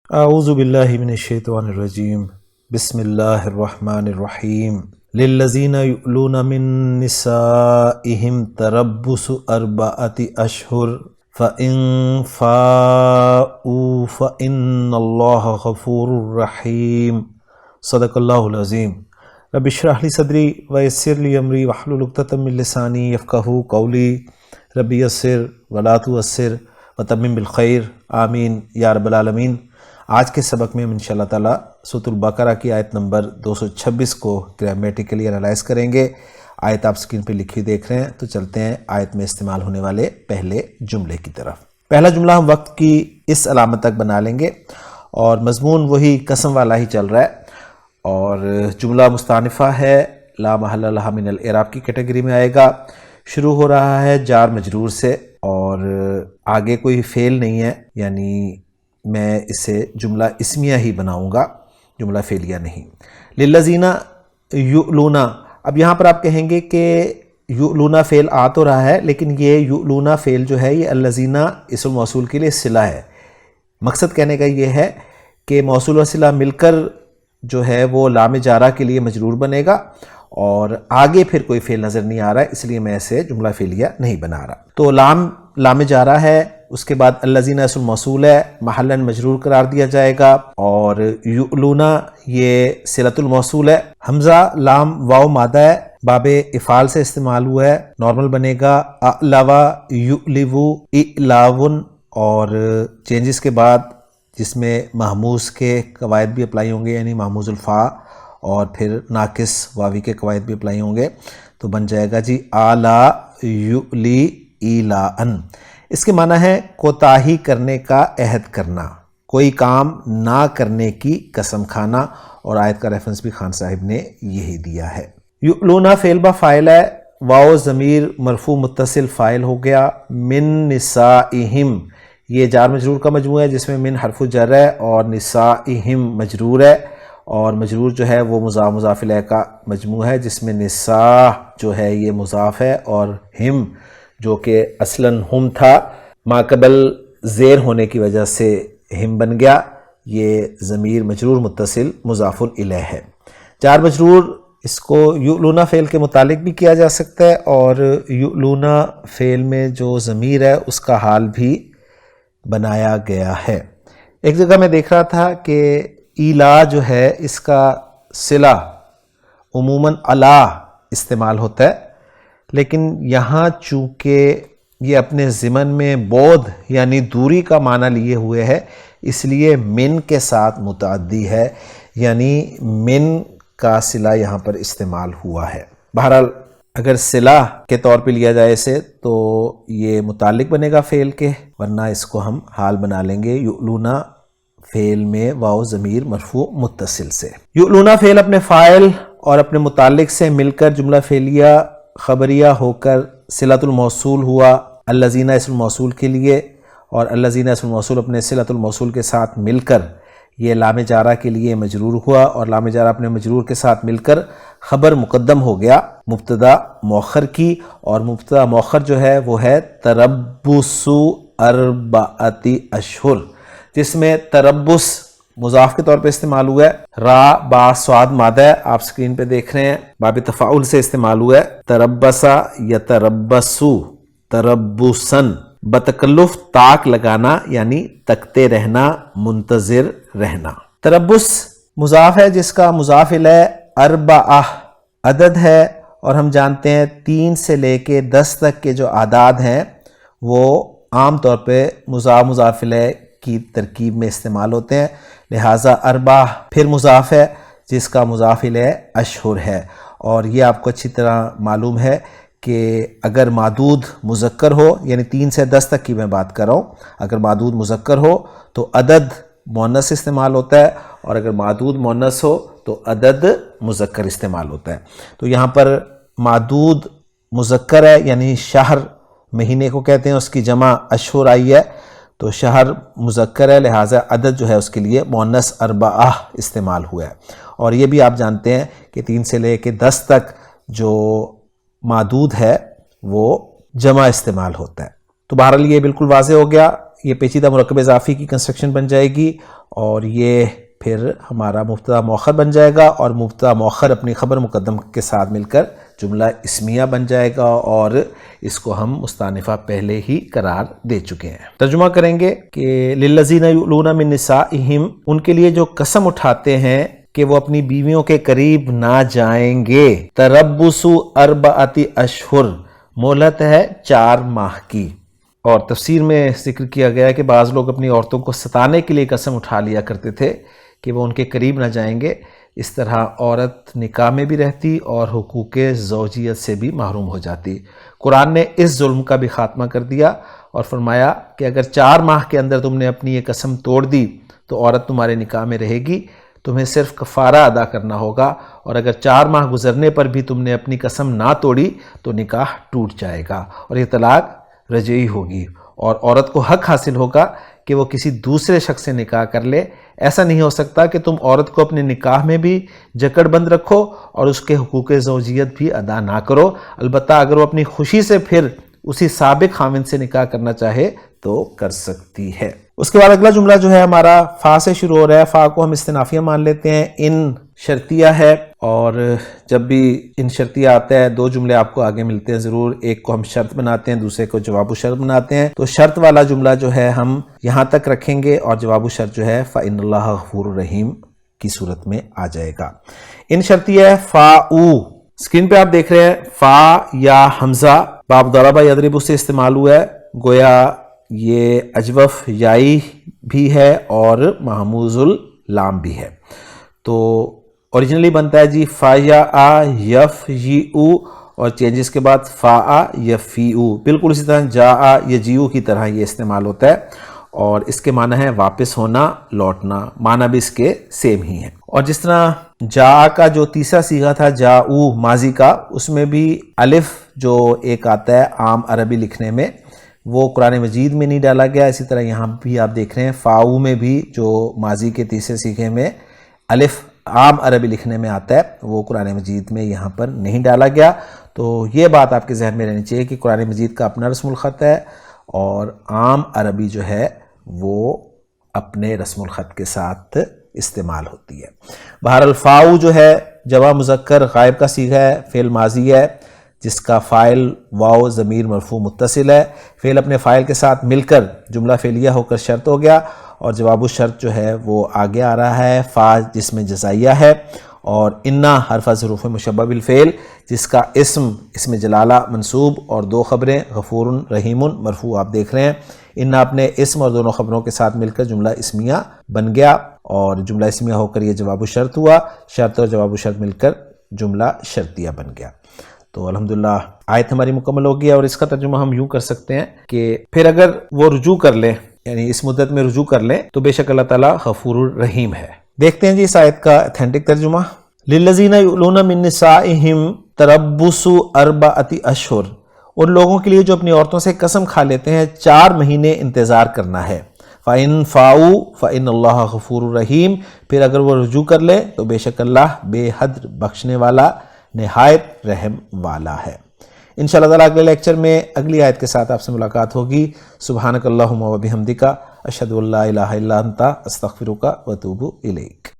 اعوذ باللہ من الشیطان الرجیم بسم اللہ الرحمن الرحیم للذین یؤلون من نسائہم تربص اربعۃ اشہر فإن فاؤوا فإن اللہ غفور رحیم صدق اللہ العظیم۔ رب اشرح لی صدری ویسر لی امری واحلل عقدۃ من لسانی یفقہوا قولی رب یسر ولا تعسر وتمم بالخیر آمین یا رب العالمین۔ آج کے سبق میں ہم انشاءاللہ تعالیٰ سورۃ البقرہ کی آیت نمبر 226 کو گرامیٹیکلی انالائز کریں گے۔ آیت آپ سکرین پہ لکھی دیکھ رہے ہیں، تو چلتے ہیں آیت میں استعمال ہونے والے پہلے جملے کی طرف۔ پہلا جملہ ہم وقت کی اس علامت تک بنا لیں گے اور مضمون وہی قسم والا ہی چل رہا ہے، اور جملہ مستانفہ ہے، لا محل لہا من الاعراب کی کیٹیگری میں آئے گا۔ شروع ہو رہا ہے جار مجرور سے اور آگے کوئی فعل نہیں ہے، یعنی میں اسے جملہ اسمیہ ہی بناؤں گا، جملہ فعلیہ نہیں۔ للذین یؤلون، اب یہاں پر آپ کہیں گے کہ یؤلون فعل آ تو رہا ہے، لیکن یہ یؤلون فعل جو ہے یہ الذین اسم موصول کے لیے صلہ ہے۔ مقصد کہنے کا یہ ہے کہ موصول و صلہ مل کر جو ہے وہ لام جارہ کے لیے مجرور بنے گا، اور آگے پھر کوئی فعل نظر نہیں آ رہا ہے، اس لیے میں اسے جملہ فعلیہ نہیں بنا رہا۔ تو لام جارہ ہے، اس کے بعد الذین اسم موصول ہے، محلاً مجرور قرار دیا جائے گا، اور یؤلون یہ صلۃ الموصول ہے۔ حمزہ لام واو مادہ ہے، باب افعال سے استعمال ہوا ہے، نارمل بنے گا اعلوا یؤلو اعلاون، اور چینجز کے بعد جس میں محموز کے قواعد بھی اپلائی ہوں گے، یعنی محموز الفا، اور پھر ناقص واوی کے قواعد بھی اپلائی ہوں گے، تو بن جائے گا جی اعلی یؤلی ایلاً۔ اس کے معنی ہے کوتاہی کرنے کا عہد کرنا، کوئی کام نہ کرنے کی قسم کھانا، اور آیت کا ریفرنس بھی خان صاحب نے یہی دیا ہے۔ یؤلون فعل با فاعل ہے، واو ضمیر مرفوع متصل فاعل ہو گیا، من نسائہم یہ جار مجرور کا مجموعہ ہے جس میں من حرف جر ہے اور نسائہم مجرور ہے، اور مجرور جو ہے وہ مضاف الیہ کا مجموعہ ہے جس میں نساء جو ہے یہ مضاف ہے، اور ہم جو کہ اصلاً ہم تھا، ما قبل زیر ہونے کی وجہ سے ہم بن گیا، یہ ضمیر مجرور متصل مضاف الیہ ہے۔ جار مجرور اس کو یؤلون فعل کے متعلق بھی کیا جا سکتا ہے، اور یؤلون فعل میں جو ضمیر ہے اس کا حال بھی بنایا گیا ہے۔ ایک جگہ میں دیکھ رہا تھا کہ ایلا جو ہے اس کا صلہ عموماً علا استعمال ہوتا ہے، لیکن یہاں چونکہ یہ اپنے ضمن میں بعد یعنی دوری کا معنی لیے ہوئے ہے، اس لیے من کے ساتھ متعدی ہے، یعنی من کا صلہ یہاں پر استعمال ہوا ہے۔ بہرحال اگر صلہ کے طور پہ لیا جائے اسے تو یہ متعلق بنے گا فعل کے، ورنہ اس کو ہم حال بنا لیں گے یؤلون فعل میں واو ضمیر مرفوع متصل سے۔ یؤلون فعل اپنے فاعل اور اپنے متعلق سے مل کر جملہ فعلیہ خبریہ ہو کر صلۃ الموصول ہوا الذین اسم موصول کے لیے، اور الذین اسم موصول اپنے صلۃ الموصول کے ساتھ مل کر یہ لام جارہ کے لیے مجرور ہوا، اور لام جارہ اپنے مجرور کے ساتھ مل کر خبر مقدم ہو گیا مبتدا مؤخر کی، اور مبتدا مؤخر جو ہے وہ ہے تربص اربعۃ اشہر، جس میں تربص مضاف کے طور پہ استعمال ہوا ہے، را با صاد مادہ ہے، آپ سکرین پہ دیکھ رہے ہیں، باب تفاعل سے استعمال ہوا ہے، تربصا یتربصو تربصن، بتکلف طاق لگانا یعنی تکتے رہنا، منتظر رہنا۔ تربص مضاف ہے جس کا مضاف الیہ اربعہ عدد ہے، اور ہم جانتے ہیں 3 سے لے کے 10 تک کے جو اعداد ہیں وہ عام طور پہ مضاف الیہ کی ترکیب میں استعمال ہوتے ہیں، لہٰذا اربعہ پھر مضاف ہے جس کا مضاف الیہ اشہر ہے۔ اور یہ آپ کو اچھی طرح معلوم ہے کہ اگر معدود مذکر ہو، یعنی 3 سے 10 تک کی میں بات کر رہا ہوں، اگر معدود مذکر ہو تو عدد مؤنث استعمال ہوتا ہے، اور اگر معدود مؤنث ہو تو عدد مذکر استعمال ہوتا ہے۔ تو یہاں پر معدود مذکر ہے، یعنی شہر مہینے کو کہتے ہیں، اس کی جمع اشہر آئی ہے، تو شہر مذکر ہے، لہٰذا عدد جو ہے اس کے لیے مؤنث اربعہ استعمال ہوا ہے۔ اور یہ بھی آپ جانتے ہیں کہ 3 سے لے کے 10 تک جو معدود ہے وہ جمع استعمال ہوتا ہے۔ تو بہرحال یہ بالکل واضح ہو گیا، یہ پیچیدہ مرکب اضافی کی کنسٹرکشن بن جائے گی اور یہ پھر ہمارا مبتدا مؤخر بن جائے گا، اور مبتدا مؤخر اپنی خبر مقدم کے ساتھ مل کر جملہ اسمیہ بن جائے گا، اور اس کو ہم مستانفہ پہلے ہی قرار دے چکے ہیں۔ ترجمہ کریں گے کہ للذین یؤلون من نسائہم، ان کے لیے جو قسم اٹھاتے ہیں کہ وہ اپنی بیویوں کے قریب نہ جائیں گے، تربص اربعۃ اشہر، مہلت ہے 4 ماہ کی۔ اور تفسیر میں ذکر کیا گیا ہے کہ بعض لوگ اپنی عورتوں کو ستانے کے لیے قسم اٹھا لیا کرتے تھے کہ وہ ان کے قریب نہ جائیں گے، اس طرح عورت نکاح میں بھی رہتی اور حقوق زوجیت سے بھی محروم ہو جاتی۔ قرآن نے اس ظلم کا بھی خاتمہ کر دیا اور فرمایا کہ اگر 4 ماہ کے اندر تم نے اپنی یہ قسم توڑ دی تو عورت تمہارے نکاح میں رہے گی، تمہیں صرف کفارہ ادا کرنا ہوگا، اور اگر 4 ماہ گزرنے پر بھی تم نے اپنی قسم نہ توڑی تو نکاح ٹوٹ جائے گا اور یہ طلاق رجعی ہوگی، اور عورت کو حق حاصل ہوگا کہ وہ کسی دوسرے شخص سے نکاح کر لے۔ ایسا نہیں ہو سکتا کہ تم عورت کو اپنے نکاح میں بھی جکڑ بند رکھو اور اس کے حقوق زوجیت بھی ادا نہ کرو، البتہ اگر وہ اپنی خوشی سے پھر اسی سابق خاوند سے نکاح کرنا چاہے تو کر سکتی ہے۔ اس کے بعد اگلا جملہ جو ہے ہمارا فا سے شروع ہو رہا ہے، فا کو ہم استنافیہ مان لیتے ہیں، ان شرطیہ ہے، اور جب بھی ان شرطیہ آتا ہے 2 جملے آپ کو آگے ملتے ہیں ضرور، ایک کو ہم شرط بناتے ہیں، دوسرے کو جواب الشرط بناتے ہیں، تو شرط والا جملہ جو ہے ہم یہاں تک رکھیں گے اور جواب الشرط جو ہے فَإِنَّ اللَّهَ غَفُورٌ رَحِيمٌ کی صورت میں آ جائے گا۔ ان شرطیہ ہے فا او، اسکرین پہ آپ دیکھ رہے ہیں فا یا حمزہ باب ضربہ یضرب سے استعمال ہوا ہے، گویا یہ اجوف یائی بھی ہے اور محموز اللام بھی ہے، تو اوریجنلی بنتا ہے جی فا یا آ یف یی او، اور چینجز کے بعد فا آ یفی او، بالکل اسی طرح جا آ یجیو کی طرح یہ استعمال ہوتا ہے، اور اس کے معنی ہے واپس ہونا، لوٹنا، معنی بھی اس کے سیم ہی ہیں۔ اور جس طرح جا کا جو تیسرا صیغہ تھا جا او ماضی کا، اس میں بھی الف جو ایک آتا ہے عام عربی لکھنے میں وہ قرآن مجید میں نہیں ڈالا گیا، اسی طرح یہاں بھی آپ دیکھ رہے ہیں فاؤ میں بھی جو ماضی کے تیسرے صیغے میں الف عام عربی لکھنے میں آتا ہے وہ قرآن مجید میں یہاں پر نہیں ڈالا گیا، تو یہ بات آپ کے ذہن میں رہنی چاہیے کہ قرآن مجید کا اپنا رسم الخط ہے اور عام عربی جو ہے وہ اپنے رسم الخط کے ساتھ استعمال ہوتی ہے۔ بہرحال فاؤ جو ہے جمع مذکر غائب کا صیغہ ہے، فعل ماضی ہے جس کا فاعل واو ضمیر مرفوع متصل ہے، فعل اپنے فاعل کے ساتھ مل کر جملہ فعلیہ ہو کر شرط ہو گیا، اور جواب الشرط جو ہے وہ آگے آ رہا ہے فا جس میں جزائیہ ہے، اور انا حرف ظروف مشبہ بالفعل جس کا اسم جلالہ منصوب اور 2 خبریں غفور رحیم مرفوع آپ دیکھ رہے ہیں، انا اپنے اسم اور دونوں خبروں کے ساتھ مل کر جملہ اسمیہ بن گیا، اور جملہ اسمیہ ہو کر یہ جواب الشرط ہوا، شرط اور جواب الشرط مل کر جملہ شرطیہ بن گیا۔ تو الحمدللہ آیت ہماری مکمل ہو گئی، اور اس کا ترجمہ ہم یوں کر سکتے ہیں کہ پھر اگر وہ رجوع کر لیں، یعنی اس مدت میں رجوع کر لیں، تو بے شک اللہ تعالیٰ غفور الرحیم ہے۔ دیکھتے ہیں جی اس آیت کا اتھینٹک ترجمہ۔ للذین یؤلون من نسائہم تربص 4 اشہر، ان لوگوں کے لیے جو اپنی عورتوں سے قسم کھا لیتے ہیں 4 مہینے انتظار کرنا ہے۔ فَإِن فَاؤوا فَإِنَّ اللَّهَ غَفُورٌ رَحِيمٌ، پھر اگر وہ رجوع کر لے تو بے شک اللہ بے حد بخشنے والا نہایت رحم والا ہے۔ انشاءاللہ تعالیٰ اگلے لیکچر میں اگلی آیت کے ساتھ آپ سے ملاقات ہوگی۔ سبحانک اللہم و بحمدک، اشہد ان لا الہ الا انت، استغفرک و اتوب الیک۔